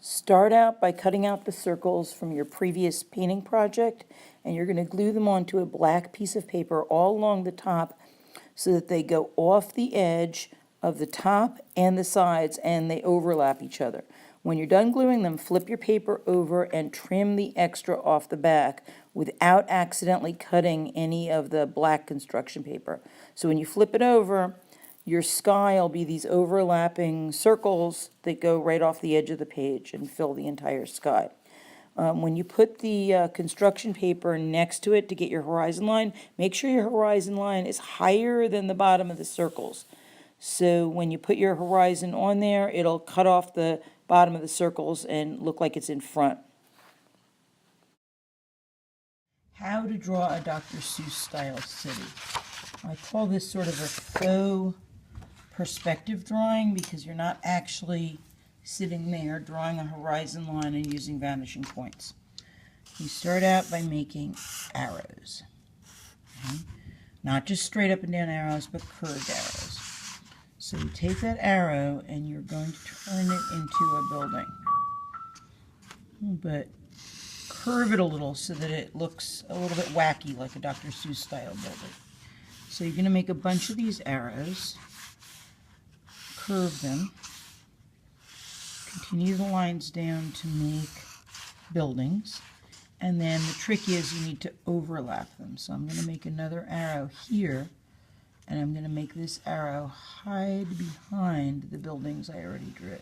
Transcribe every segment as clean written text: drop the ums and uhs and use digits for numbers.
Start out by cutting out the circles from your previous painting project, and you're going to glue them onto a black piece of paper all along the top so that they go off the edge of the top and the sides and they overlap each other. When you're done gluing them, flip your paper over and trim the extra off the back without accidentally cutting any of the black construction paper. So when you flip it over, your sky will be these overlapping circles that go right off the edge of the page and fill the entire sky. When you put the construction paper next to it to get your horizon line, make sure your horizon line is higher than the bottom of the circles. So when you put your horizon on there, it'll cut off the bottom of the circles and look like it's in front. How to draw a Dr. Seuss style city. I call this sort of a faux perspective drawing because you're not actually sitting there drawing a horizon line and using vanishing points. You start out by making arrows. Okay? Not just straight up and down arrows, but curved arrows. So you take that arrow and you're going to turn it into a building. But curve it a little so that it looks a little bit wacky, like a Dr. Seuss style building. So you're going to make a bunch of these arrows, curve them, continue the lines down to make buildings, and then the trick is you need to overlap them. So I'm going to make another arrow here, and I'm going to make this arrow hide behind the buildings I already drew.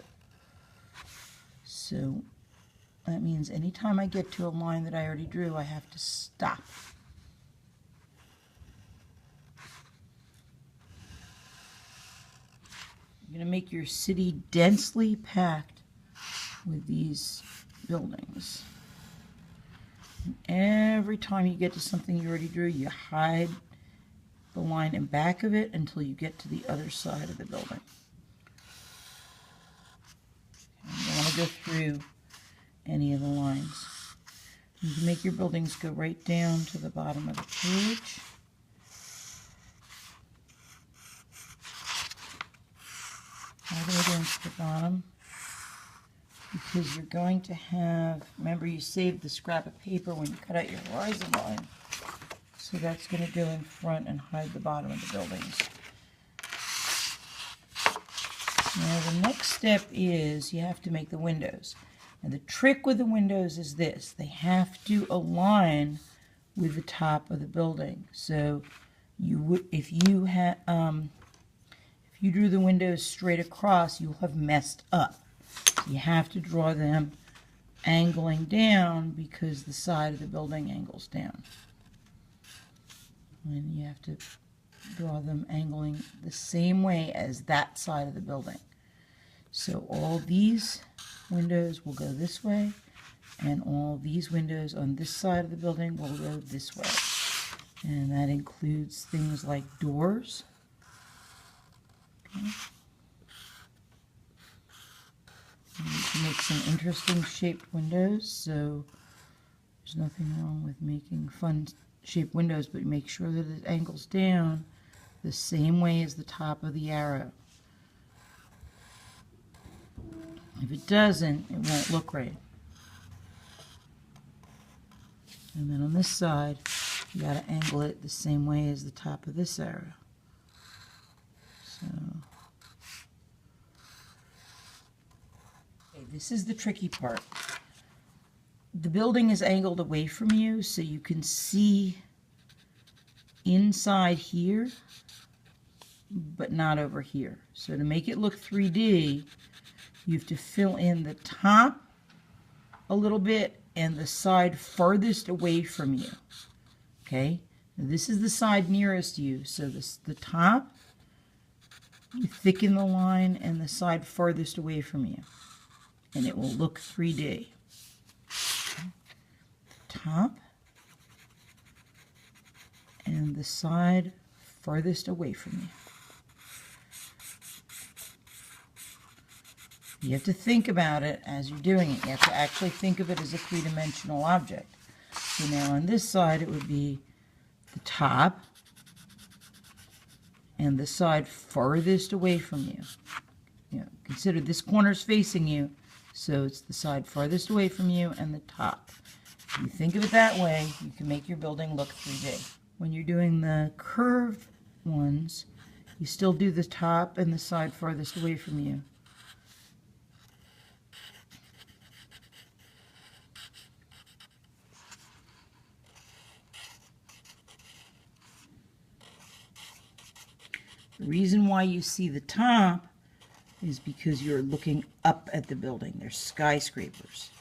So that means anytime I get to a line that I already drew, I have to stop. You're going to make your city densely packed with these buildings. And every time you get to something you already drew, you hide the line in back of it until you get to the other side of the building. You don't want to go through any of the lines. You can make your buildings go right down to the bottom of the page. All the way down to the bottom. Because you're going to have, remember you saved the scrap of paper when you cut out your horizon line. So that's going to go in front and hide the bottom of the buildings. Now the next step is you have to make the windows. And the trick with the windows is this. They have to align with the top of the building. So you would, if you drew the windows straight across, you'll have messed up. You have to draw them angling down because the side of the building angles down. And you have to draw them angling the same way as that side of the building. So all these windows will go this way, and all these windows on this side of the building will go this way. And that includes things like doors. Okay. And you can make some interesting shaped windows, so there's nothing wrong with making fun shaped windows, but make sure that it angles down the same way as the top of the arrow. If it doesn't, it won't look right. And then on this side, you got to angle it the same way as the top of this arrow. So this is the tricky part. The building is angled away from you, so you can see inside here, but not over here. So to make it look 3D, you have to fill in the top a little bit and the side farthest away from you. Okay? Now this is the side nearest you, so the top, you thicken the line, and the side farthest away from you. And it will look 3D. Okay. Top and the side farthest away from you. You have to think about it as you're doing it. You have to actually think of it as a three-dimensional object. So now on this side it would be the top and the side farthest away from you. You know, consider this corner's facing you, So it's the side farthest away from you and the top. If you think of it that way, you can make your building look 3D. When you're doing the curved ones, you still do the top and the side farthest away from you. The reason why you see the top is because you're looking up at the building. There's skyscrapers.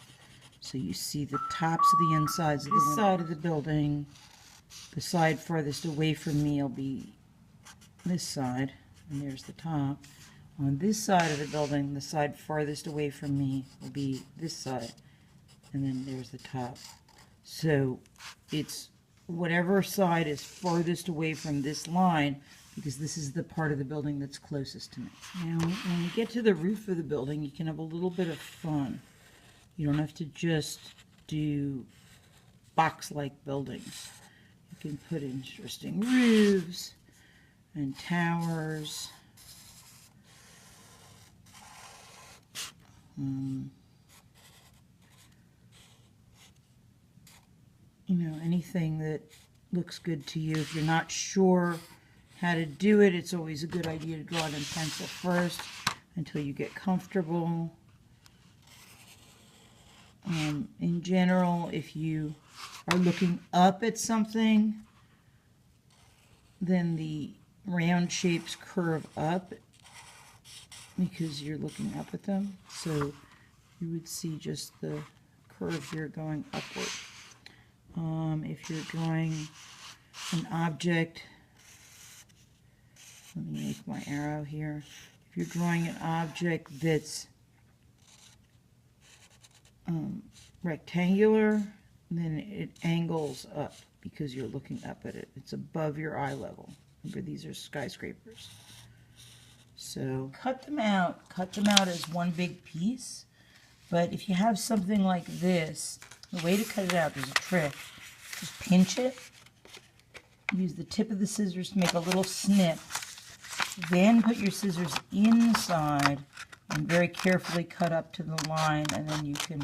So you see the tops of the insides of this side of the building. The side farthest away from me will be this side, and there's the top. On this side of the building, the side farthest away from me will be this side, and then there's the top. So it's whatever side is farthest away from this line, because this is the part of the building that's closest to me. Now, when you get to the roof of the building, you can have a little bit of fun. You don't have to just do box-like buildings. You can put interesting roofs and towers. You know, anything that looks good to you. If you're not sure how to do it, it's always a good idea to draw it in pencil first until you get comfortable. In general, if you are looking up at something, then the round shapes curve up because you're looking up at them. So you would see just the curve here going upward. If you're drawing an object, let me make my arrow here. If you're drawing an object that's rectangular, then it angles up because you're looking up at it. It's above your eye level. Remember, these are skyscrapers. So cut them out as one big piece. But if you have something like this, the way to cut it out, there's a trick. Just pinch it. Use the tip of the scissors to make a little snip. Then put your scissors inside and very carefully cut up to the line, and then you can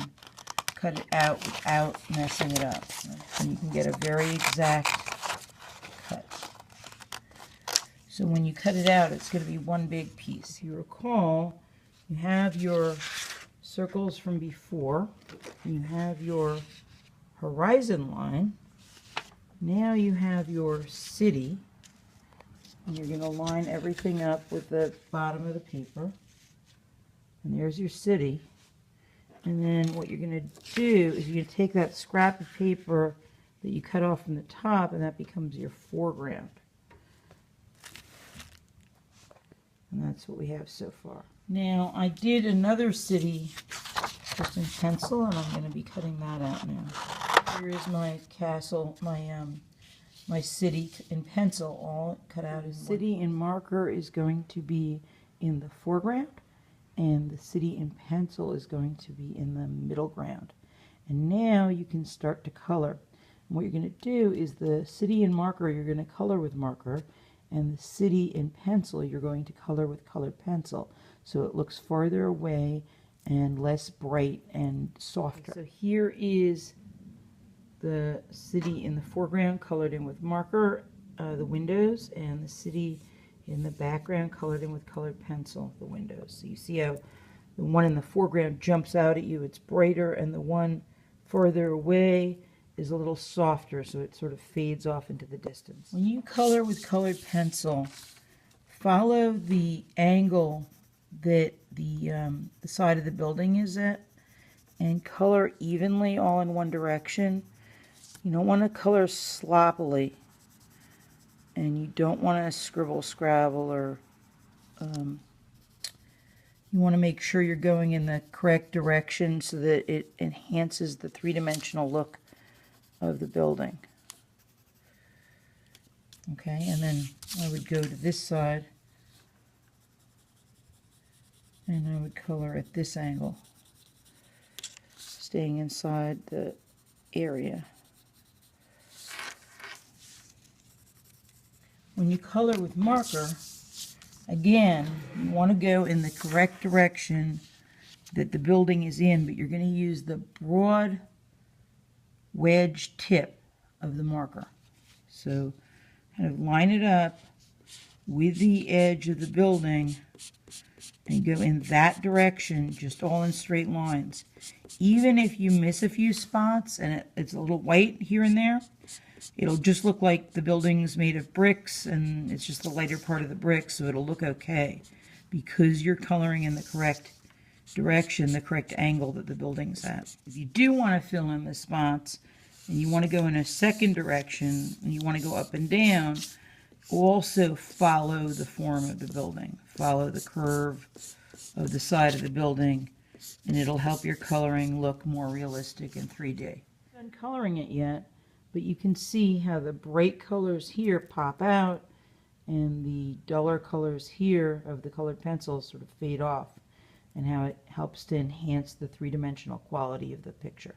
cut it out without messing it up. And you can get a very exact cut. So when you cut it out, it's going to be one big piece. If you recall, you have your circles from before, and you have your horizon line. Now you have your city, and you're going to line everything up with the bottom of the paper. And there's your city. And then what you're going to do is you're going to take that scrap of paper that you cut off from the top, and that becomes your foreground. And that's what we have so far. Now, I did another city just in pencil, and I'm going to be cutting that out now. Here is my castle, my city in pencil, all cut out. The city in marker is going to be in the foreground, and the city in pencil is going to be in the middle ground. And now you can start to color. And what you're going to do is the city in marker, you're going to color with marker, and the city in pencil, you're going to color with colored pencil. So it looks farther away and less bright and softer. So here is the city in the foreground colored in with marker, the windows, and the city in the background colored in with colored pencil, the windows. So you see how the one in the foreground jumps out at you, it's brighter, and the one further away is a little softer, so it sort of fades off into the distance. When you color with colored pencil, follow the angle that the side of the building is at, and color evenly all in one direction. You don't want to color sloppily, and you don't want to scribble scrabble, or you want to make sure you're going in the correct direction so that it enhances the three-dimensional look of the building. Okay, and then I would go to this side, and I would color at this angle, staying inside the area. When you color with marker, again, you want to go in the correct direction that the building is in, but you're going to use the broad wedge tip of the marker. So kind of line it up with the edge of the building and go in that direction, just all in straight lines. Even if you miss a few spots and it's a little white here and there, it'll just look like the building's made of bricks and it's just the lighter part of the brick, so it'll look okay because you're coloring in the correct direction, the correct angle that the building's at. If you do want to fill in the spots and you want to go in a second direction and you want to go up and down, also follow the form of the building. Follow the curve of the side of the building, and it'll help your coloring look more realistic in 3D. I haven't done coloring it yet, but you can see how the bright colors here pop out and the duller colors here of the colored pencils sort of fade off, and how it helps to enhance the three-dimensional quality of the picture.